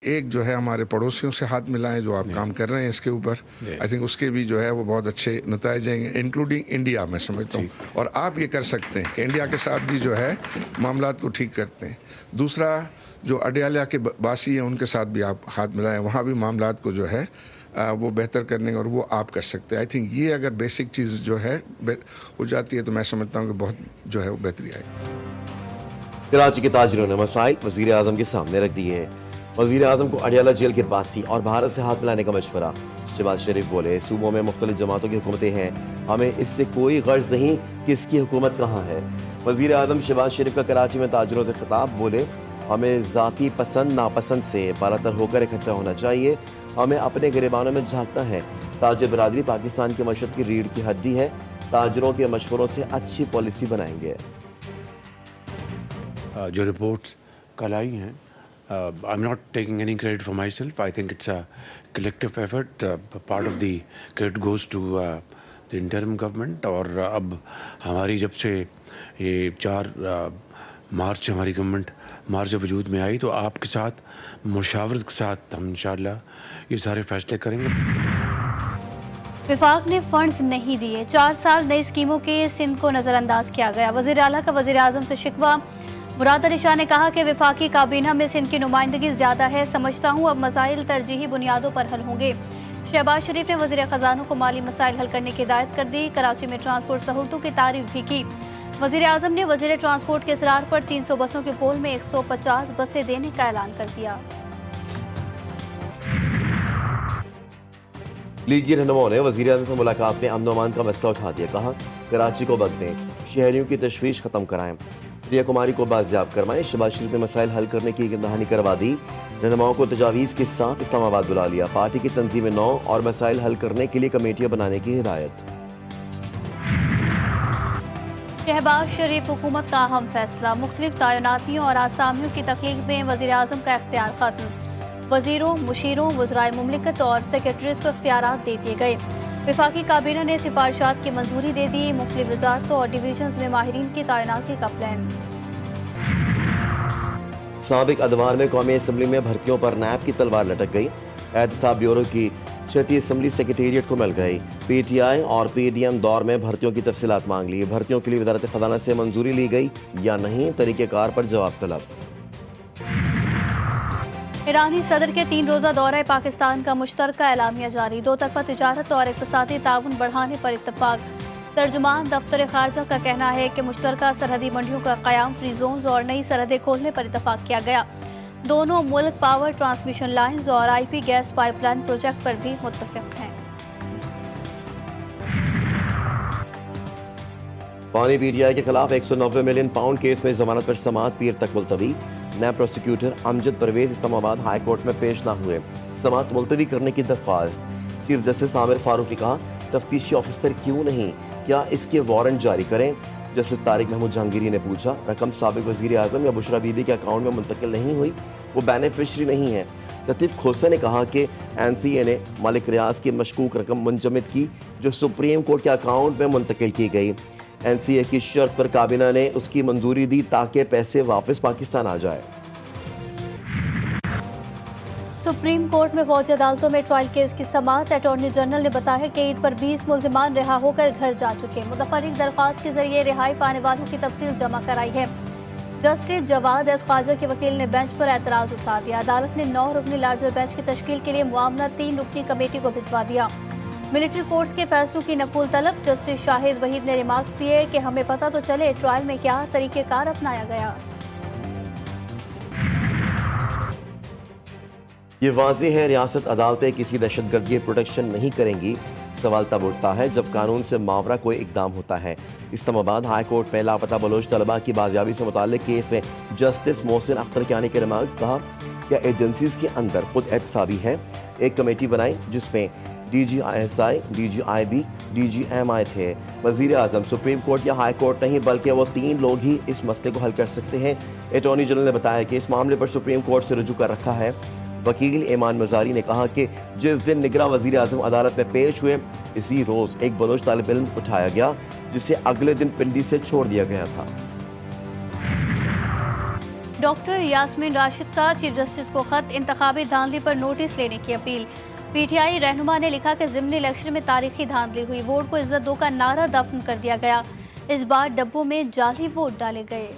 ایک جو ہے ہمارے پڑوسیوں سے ہاتھ ملائیں جو آپ کام کر رہے ہیں اس کے اوپر، آئی تھنک اس کے بھی جو ہے وہ بہت اچھے نتائج آئیں گے، انکلوڈنگ انڈیا میں سمجھتا ہوں، اور آپ یہ کر سکتے ہیں کہ انڈیا کے ساتھ بھی جو ہے معاملات کو ٹھیک کرتے ہیں۔ دوسرا جو اڈیالہ کے باسی ہیں ان کے ساتھ بھی آپ ہاتھ ملائیں، وہاں بھی معاملات کو جو ہے وہ بہتر کرنے اور وہ آپ کر سکتے ہیں۔ آئی تھنک یہ اگر بیسک چیز جو ہے ہو جاتی ہے تو میں سمجھتا ہوں کہ بہت جو ہے وہ بہتری آئے گی۔ کراچی کے تاجروں نے مسائل وزیر اعظم کے سامنے رکھ دیے ہیں۔ وزیر اعظم کو اڈیالہ جیل کے باسی اور بھارت سے ہاتھ ملانے کا مشورہ۔ شہباز شریف بولے صوبوں میں مختلف جماعتوں کی حکومتیں ہیں، ہمیں اس سے کوئی غرض نہیں کہ اس کی حکومت کہاں ہے۔ وزیر اعظم شہباز شریف کا کراچی میں تاجروں سے خطاب، بولے ہمیں ذاتی پسند ناپسند سے بالاتر ہو کر اکٹھا ہونا چاہیے، ہمیں اپنے گریبانوں میں جھانکنا ہے۔ تاجر برادری پاکستان کی معیشت کی ریڑھ کی ہڈی ہے، تاجروں کے مشوروں سے اچھی پالیسی بنائیں گے۔ جو رپورٹس کل آئی ہیں، I am not taking any credit for myself, I think it's a collective effort, part of the credit goes to the interim government. اور اب ہماری جب سے یہ 4 مارچ ہماری گورنمنٹ مارچ جب وجود میں آئی تو آپ کے ساتھ مشاورت کے ساتھ ہم انشاءاللہ یہ سارے فیصلے کریں گے۔ وفاق نے فنڈز نہیں دیے، 4 سال نئی اسکیموں کے سندھ کو نظر انداز کیا گیا۔ وزیر اعلیٰ کا وزیر اعظم سے شکوہ، مراد علی شاہ نے کہا کہ وفاقی کابینہ میں سندھ کی نمائندگی زیادہ ہے، سمجھتا ہوں اب مسائل ترجیحی بنیادوں پر حل ہوں گے۔ شہباز شریف نے وزیر خزانوں کو مالی مسائل حل کرنے کی ہدایت کر دی، کراچی میں ٹرانسپورٹ سہولتوں کی تعریف بھی کی۔ وزیر اعظم نے وزیر ٹرانسپورٹ کے اصرار پر 300 بسوں کے پول میں 150 بسیں دینے کا اعلان کر دیا۔ لیگی رہنماؤں نے وزیر اعظم سے ملاقات میں امن و امان کا مسئلہ اٹھا دیا، کہا کراچی کو وقت دیں، شہریوں کی تشویش ختم کرائیں، پریا کماری کو بازیاب کروائیں۔ شہباز شریف نے مسائل حل کرنے کی دہانی کروا دی، رہنماؤں کو تجاویز کے ساتھ اسلام آباد بلا لیا، پارٹی کی تنظیم نو اور مسائل حل کرنے کے لیے کمیٹیاں بنانے کی ہدایت۔ شہباز شریف حکومت کا اہم فیصلہ، مختلف تعیناتیوں اور آسامیوں کی تخلیق میں وزیر اعظم کا اختیار ختم، وزیروں، مشیروں، وزرائے مملکت اور سیکرٹریز کو اختیارات دے دیے گئے۔ وفاقی کابینہ نے سفارشات کی منظوری دے دی، مختلف وزارتوں اور ڈویژنز میں ماہرین کی تعیناتی کا پلان۔ سابق ادوار میں قومی اسمبلی میں بھرتیوں پر نیب کی تلوار لٹک گئی، احتساب بیورو کی 6ٹی اسمبلی سیکریٹریٹ کو مل گئی، پی ٹی آئی اور پی ڈی ایم دور میں بھرتیوں کی تفصیلات مانگ لی، بھرتیوں کے لیے وزارت خزانہ سے منظوری لی گئی یا نہیں، طریقہ کار پر جواب طلب۔ ایرانی صدر کے 3 روزہ دورہ پاکستان کا مشترکہ اعلامیہ جاری، 2 طرفہ تجارت اور اقتصادی تعاون بڑھانے پر اتفاق۔ ترجمان دفتر خارجہ کا کہنا ہے کہ مشترکہ سرحدی منڈیوں کا قیام، فری زونز اور نئی سرحدیں کھولنے پر اتفاق کیا گیا۔ دونوں ملک پاور ٹرانسمیشن لائنز اور I P gas pipe line project پر بھی متفق ہیں۔ پانی پی ٹی آئی کے خلاف 190 ملین پاؤنڈ کیس میں ضمانت پر سماعت پیر تک ملتوی، نیب پروسیکیوٹر امجد پرویز اسلام آباد ہائی کورٹ میں پیش نہ ہوئے، سماعت ملتوی کرنے کی درخواست۔ چیف جسٹس عامر فاروق نے کہا تفتیشی آفیسر کیوں نہیں، کیا اس کے وارنٹ جاری کریں۔ جسٹس طارق محمود جہانگیری نے پوچھا رقم سابق وزیر اعظم یا بشرا بی بی کے اکاؤنٹ میں منتقل نہیں ہوئی، وہ بینیفیشری نہیں ہے۔ لطیف کھوسہ نے کہا کہ این سی اے نے مالک ریاض کی مشکوک رقم منجمد کی جو سپریم کورٹ کے اکاؤنٹ میں منتقل کی گئی، این سی اے کی شرط پر کابینہ نے اس کی منظوری دی تاکہ پیسے واپس پاکستان آ جائے۔ سپریم کورٹ میں فوجی عدالتوں میں ٹرائل کیس کی سماعت، اٹارنی جنرل نے بتایا کہ عید پر 20 ملزمان رہا ہو کر گھر جا چکے، متفرق درخواست کے ذریعے رہائی پانے والوں کی تفصیل جمع کرائی ہے۔ جسٹس جواد ایس خواجہ کے وکیل نے بینچ پر اعتراض اٹھا دیا، عدالت نے 9 رکنی لارجر بینچ کی تشکیل کے لیے معاملہ 3 رکنی کمیٹی کو بھجوا دیا۔ ملٹری کورٹس کے فیصلوں کی نقول طلب، جسٹس شاہد وحید نے ریمارکس دیے کہ ہمیں پتہ تو چلے ٹرائل میں کیا طریقہ کار اپنایا گیا۔ یہ واضح ہے ریاست عدالتیں کسی دہشت گرد کی پروٹیکشن نہیں کریں گی، سوال تب اٹھتا ہے جب قانون سے ماورا کوئی اقدام ہوتا ہے۔ اسلام آباد ہائی کورٹ میں لاپتہ بلوچ طلبہ کی بازیابی سے متعلق کیس میں جسٹس محسن اختر کیانی کے ریمارکس، کہا کہ ایجنسیز کے اندر خود احتسابی ہے، ایک کمیٹی بنائی جس میں D G I S I, D G I B, D G M I تھے، وزیر اعظم، سپریم کورٹ یا ہائی کورٹ نہیں بلکہ وہ 3 لوگ ہی اس مسئلے کو حل کر سکتے ہیں۔ اٹارنی جنرل نے بتایا کہ اس معاملے پر سپریم کورٹ سے رجوع کر رکھا ہے۔ وکیل ایمان مزاری نے کہا کہ جس دن نگراں وزیر اعظم عدالت میں پیش ہوئے اسی روز ایک بلوچ طالب علم اٹھایا گیا جسے اگلے دن پنڈی سے چھوڑ دیا گیا تھا۔ डॉक्टर यास्मीन राशिद का चीफ जस्टिस को खत, इंतखाबी धांधली पर नोटिस लेने की अपील। पीटीआई रहनुमा ने लिखा कि ज़िमनी इलेक्शन में तारीखी धांधली हुई, वोट को इज्जत दो का नारा दफन कर दिया गया, इस बार डब्बों में जाली वोट डाले गए।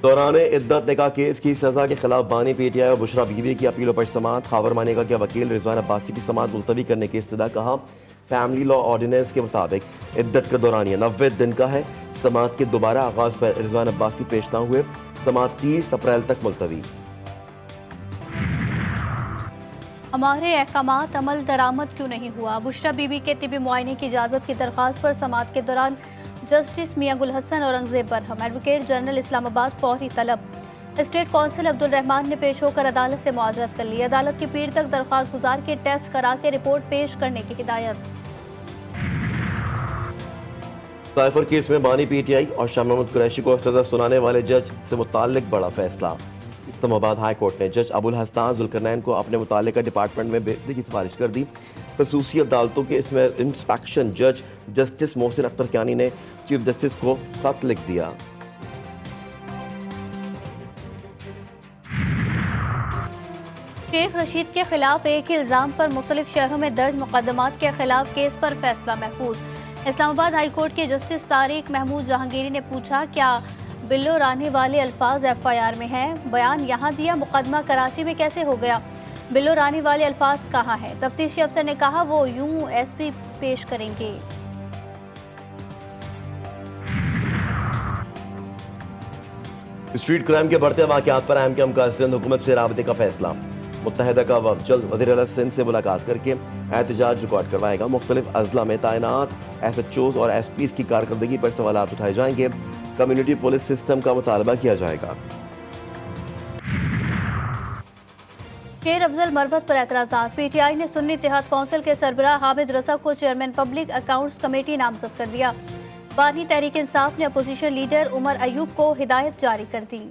दौरान इद्दत निकाह केस की सजा के खिलाफ बानी पीटीआई और बुशरा बीबी की अपीलों पर समाअत। खावर मानेगा के वकील रिजवान अब्बासी की समाअत मुलतवी करने की इस्तदा। कहा फैमिली लॉ ऑर्डिनेंस के मुताबिक इद्दत का दौरानिया 90 दिन का है। समाअत के दोबारा आगाज पर रिजवान अब्बासी पेश न हुए। समाअत 30 अप्रैल तक मुलतवी। हमारे अहकामात अमल दरामद क्यों नहीं हुआ? बुशरा बीबी के तिबी मुआयने की इजाज़त की दरख्वास्त पर समाअत के दौरान जस्टिस मियां गुल हसन औरंगजेब बरहम, एडवोकेट जनरल इस्लामाबाद फौरी तलब। स्टेट काउंसिल अब्दुल रहमान ने पेश होकर अदालत से मुआज़रत कर ली। अदालत की पीर तक दरख्वास्त गुजार के टेस्ट करा के रिपोर्ट पेश करने की हिदायत। साइफर केस में बानी पीटीआई और शाह महमूद कुरैशी को सजा सुनाने वाले जज से मुताल्लिक बड़ा फैसला। इस्लामाबाद हाई कोर्ट ने जज अबुल हसन जुल्करनैन को अपने मुताल्लिका डिपार्टमेंट में भेजने की सिफारिश कर दी। खसूसी अदालतों के इसमें इंस्पेक्शन जज जस्टिस मोहसिन अख्तर कियानी ने चीफ जस्टिस को खत लिख दिया। शेख रशीद के खिलाफ एक ही इल्जाम पर मुख्तलिफ शहरों में दर्ज मुकदमात के खिलाफ केस पर फैसला महफूज। इस्लामाबाद हाई कोर्ट के जस्टिस तारिक महमूद जहांगीरी ने पूछा, क्या बिल्लो रानी वाले अल्फाज एफआईआर में हैं? बयान यहाँ दिया, मुकदमा कराची में कैसे हो गया? बिल्लो रानी वाले अल्फाज कहाँ हैं? तफ्तीशी अफसर ने कहा वो यूं एसपी पेश करेंगे। स्ट्रीट क्राइम के बढ़ते वाक़यात पर अहम का सिंध हुकूमत से राबते का फैसला। मुत्तहिदा का वफ़द जल्द वज़ीर आला सिंध से मुलाकात करके एहतजाज रिकॉर्ड करवाएगा। मुख्तलिफ अजला में तैनात SHOs और SPs की कारकर्दगी पर सवालात उठाए जाएंगे। कम्युनिटी पुलिस सिस्टम का मुतालबा किया जाएगा। शेर अफजल मरवत पर एतराज़ात। पीटीआई ने सुन्नी इत्तेहाद कौंसिल के सरबराह हामिद रजा को चेयरमैन पब्लिक अकाउंट्स कमेटी नामजद कर दिया। बानी तहरीक इंसाफ ने अपोजिशन लीडर उमर अयूब को हिदायत जारी कर दी।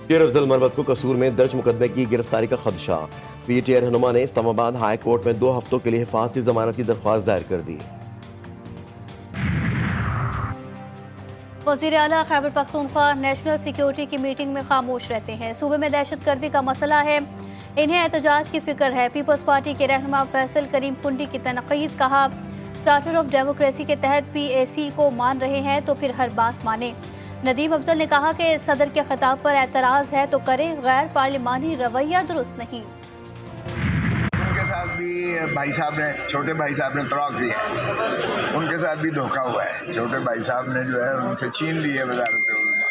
शेर अफजल मरवत को कसूर में दर्ज मुकदमे की गिरफ्तारी का खदशा। पीटीआई रहनुमा ने इस्लामाबाद हाई कोर्ट में 2 हफ्तों के लिए हिफाजती जमानत की दरख्वास्त दायर कर दी। वज़ीर आला खैबर पख्तूनख्वा नेशनल सिक्योरिटी की मीटिंग में खामोश रहते हैं। सूबे में दहशतगर्दी का मसला है, इन्हें एहतजाज की फिक्र है। पीपल्स पार्टी के रहनुमा फैसल करीम कुंडी की तनकीद। कहा चार्टर ऑफ डेमोक्रेसी के तहत PAC को मान रहे हैं तो फिर हर बात माने। नदीम अफजल ने कहा कि सदर के खिताब पर एतराज़ है तो करें, गैर पार्लिमानी रवैया दुरुस्त नहीं। उनके साथ भी भाई साहब ने, छोटे भाई साहब ने तलाक दिया, उनके साथ भी धोखा हुआ है। छोटे भाई साहब ने जो है उनसे छीन ली है वज़ारत उलमा।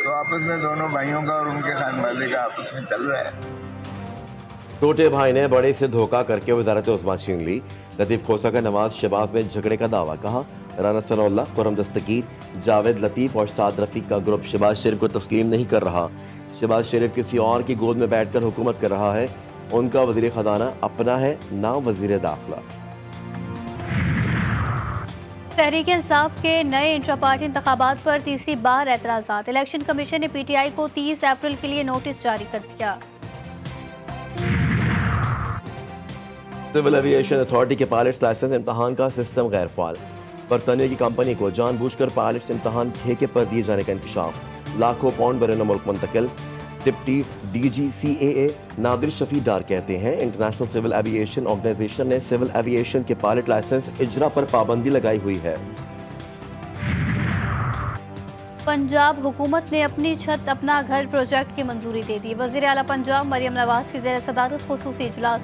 तो आपस में दोनों भाइयों का और उनके खान वाले का आपस में चल रहा है। छोटे भाई ने बड़े से धोखा करके वज़ारत उस्मा छीन ली। लतीफ़ खोसा का नवाज शहबाज में झगड़े का दावा। कहा राना सनाउल्लाह, खुर्रम दस्तगीर, जावेद लतीफ़ और साद रफ़ीक का ग्रुप शहबाज शरीफ को तस्लीम नहीं कर रहा। शहबाज शरीफ किसी और की गोद में बैठकर हुकूमत कर रहा है। उनका वज़ीर ख़जाना अपना है, ना वज़ीर दाखिला। तहरीक इंसाफ के नए इंट्रा पार्टी इंतखाबात पर तीसरी बार एतराज़ात। इलेक्शन कमीशन ने PTI को 30 अप्रैल के लिए नोटिस जारी कर दिया। सिविल एविएशन अथॉरिटी के पायलट्स लाइसेंस इम्तहान का सिस्टम गैर फ़ाल। बरतानिया की कंपनी को जानबूझकर पायलट्स इम्तहान ठेके पर दिए जाने का इंकशाफ। लाखों पाउंड बैरून मुल्क मुंतकिल। Deputy DG CAA Nadir Shafi Dar कहते हैं इंटरनेशनल सिविल एविएशन ऑर्गेनाइजेशन ने सिविल एविएशन के पायलट लाइसेंस इजरा पर पाबंदी लगाई हुई है। पंजाब हुकूमत ने अपनी छत अपना घर प्रोजेक्ट की मंजूरी दे दी। वज़ीर आला पंजाब मरियम नवाज की ज़ेर सदारत खुसूसी इजलास।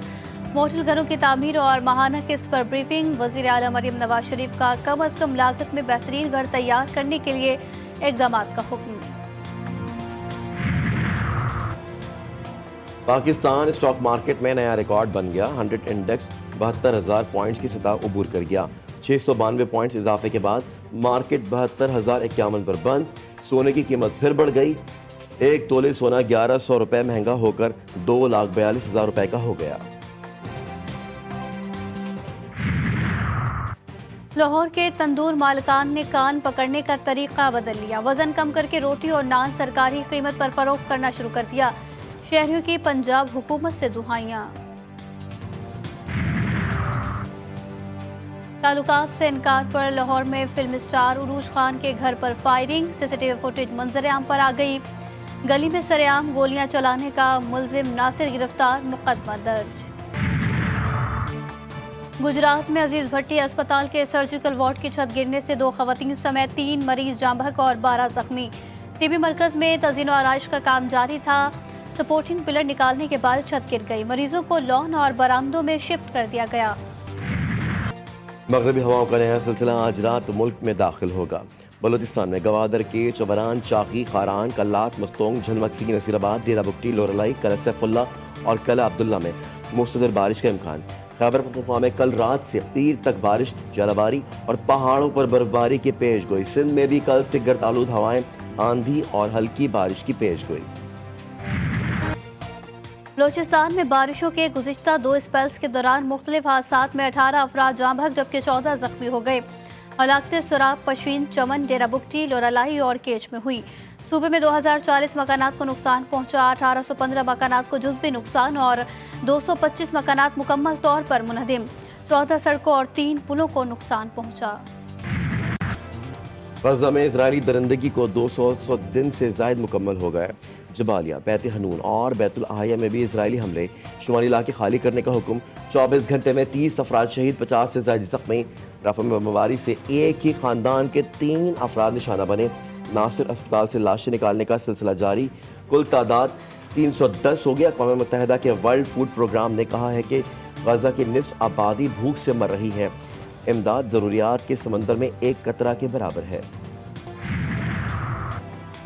मॉडल घरों की तामीर और माहाना किस्त पर ब्रीफिंग। वज़ीर आला मरियम नवाज शरीफ का कम अज़ कम लागत में बेहतरीन घर तैयार करने के लिए इक़दामात का हुक्म। पाकिस्तान स्टॉक मार्केट में नया रिकॉर्ड बन गया। 100 इंडेक्स 72,000 पॉइंट्स की सतह उबूर कर गया। 692 पॉइंट्स इजाफे के बाद मार्केट 72,051 पर बंद। सोने की कीमत फिर बढ़ गई। 1 तोले सोना 1100 रुपए महंगा होकर 2,42,000 रुपए का हो गया। लाहौर के तंदूर मालिकान ने कान पकड़ने का तरीका बदल लिया। वजन कम करके रोटी और नान सरकारी कीमत पर फरोख्त करना शुरू कर दिया। शहरियों की पंजाब हुकूमत से दुहाइयां। ताल्लुकात से इनकार पर लाहौर में फिल्म स्टार उरूज खान के घर पर फायरिंग, सीसीटीवी फुटेज मंजर-ए-आम पर आ गई। गली में सरेआम गोलियां चलाने का मुलजिम नासिर गिरफ्तार, मुकदमा दर्ज। गुजरात में अजीज भट्टी अस्पताल के सर्जिकल वार्ड की छत गिरने से 2 खवातीन समेत 3 मरीज जाँ बहक और 12 जख्मी। टीबी मरकज में तज़ीन और आराइश का काम जारी था। सपोर्टिंग पिलर निकालने के बाद छत गिर गई। मरीजों को लॉन और बरामदों में शिफ्ट कर दिया गया। मगरबी हवाओं का नया सिलसिला आज रात मुल्क में दाखिल होगा। बलूचिस्तान में गवादर के चबरान, चाकी, खारान, कल्लात, मस्तोंग, झलमक्सी, नसीराबाद, डेरा बुगटी, लोरलाई, कला सैफुल्ला और कला अब्दुल्ला में मुस्तदिर बारिश का इम्कान। खैबर पख्तूनख्वा में कल रात से पीर तक बारिश, जलाबारी और पहाड़ों पर बर्फबारी की पेशगोई। सिंध में भी कल से गर्द आलूद हवाएं, आंधी और हल्की बारिश की पेशगोई। बलूचिस्तान में बारिशों के गुज़िश्ता 2 स्पेल्स के दौरान मुख्तलिफ हादसात में 18 अफराद जाँ बहक जबकि 14 जख्मी हो गए। हलाकतें सुराब, पशीन, चमन, डेरा बुगटी, लोरालाई और केच में हुई। सूबे में 2040 मकानात को नुकसान पहुंचा, 1815 मकानात को जुज़वी नुकसान और 225 मकानात मुकम्मल तौर पर मुनहदिम। 14 सड़कों और 3 पुलों को नुकसान पहुंचा। गज़ा में इजरायली दरिंदगी को 200 दिन से ज़ायद मुकम्मल हो गया। जबालिया, बैत हनून और बैतुल आहिया में भी इजरायली हमले, शुमाली इलाके खाली करने का हुक्म। 24 घंटे में 30 अफराद शहीद, 50 से ज़ायद जख्मी। रफ़ा में बमबारी से एक ही ख़ानदान के 3 अफराद निशाना बने। नासिर अस्पताल से लाशें निकालने का सिलसिला जारी, कुल तादाद 310 हो गया। अक़वाम मुत्तहिदा के वर्ल्ड फूड प्रोग्राम ने कहा है कि गज़ा की निस्फ आबादी भूख से मर रही है। इमदाद ज़रूरियात के समंदर में एक कतरा के बराबर है।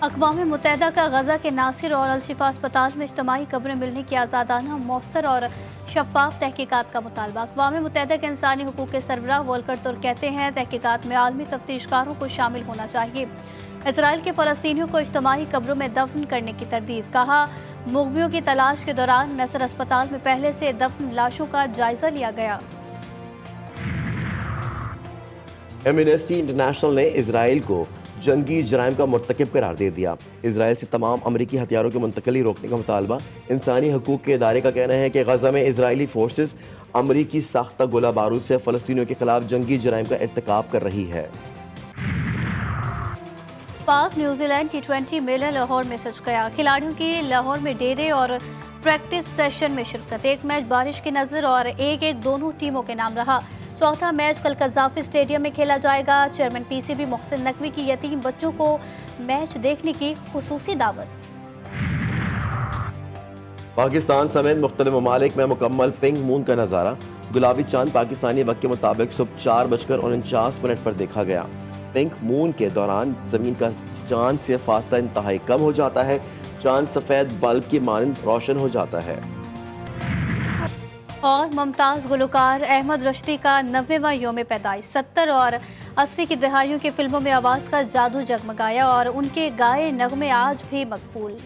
अक़वाम मुत्तहिदा का गज़ा के नासिर और अलशिफा अस्पताल में इज्तिमाई कब्रें मिलने की आज़ादाना, मौसर और शफ़ाफ तहकीकात का मुतालबा। अक़वाम मुत्तहिदा के इंसानी हकूक़ के सरबराह वोल्कर तुर्क कहते हैं तहकीकात में आलमी तफ्तीशकारों को शामिल होना चाहिए। इजराइल के फ़लस्तीनियों को इज्तिमाई कब्रों में दफन करने की तरदीद। कहा, मुग़वियों की तलाश के दौरान नसर अस्पताल में पहले से दफन लाशों का जायजा लिया गया। एमनेस्टी इंटरनेशनल ने इजराइल को जंगी जराइम का मुर्तकिब करार दे दिया। इजराइल से तमाम अमरीकी हथियारों की मुंतकली रोकने का मुतालबा। इंसानी हकूक़ के इदारे का कहना है कि गज़ा में इजरायली फोर्सेस अमरीकी साख्ता गोला बारूद से फ़लस्तीनियों के खिलाफ जंगी जराइम का इर्तिकाब कर रही है। पाक न्यूजीलैंड T20 मेला लाहौर में सज गया। खिलाड़ियों की लाहौर में डेरे और प्रैक्टिस सेशन में शिरकत। एक मैच बारिश की नज़र और 1-1 दोनों टीमों के नाम रहा। चौथा मैच कल कज़ाफ़ी स्टेडियम में खेला जाएगा। चेयरमैन PCB मोहसिन नकवी की यतीम बच्चों को मैच देखने की खुसूसी दावत। पाकिस्तान समेत मुख्तलिफ ममालिक में मुकम्मल पिंक मून का नज़ारा। गुलाबी चांद पाकिस्तानी वक्त के मुताबिक सुबह 4:49 पर देखा गया। पिंक मून के दौरान ज़मीन का चांद से फासला इंतहाई कम हो जाता है। चांद सफ़ेद बल्ब की मानंद रोशन हो जाता है। और मुमताज़ गुलकार अहमद रश्दी का 90वां यौम पैदाइश। 70 और 80 की दहाइयों की फिल्मों में आवाज़ का जादू जगमगाया और उनके गाए नगमे आज भी मकबूल।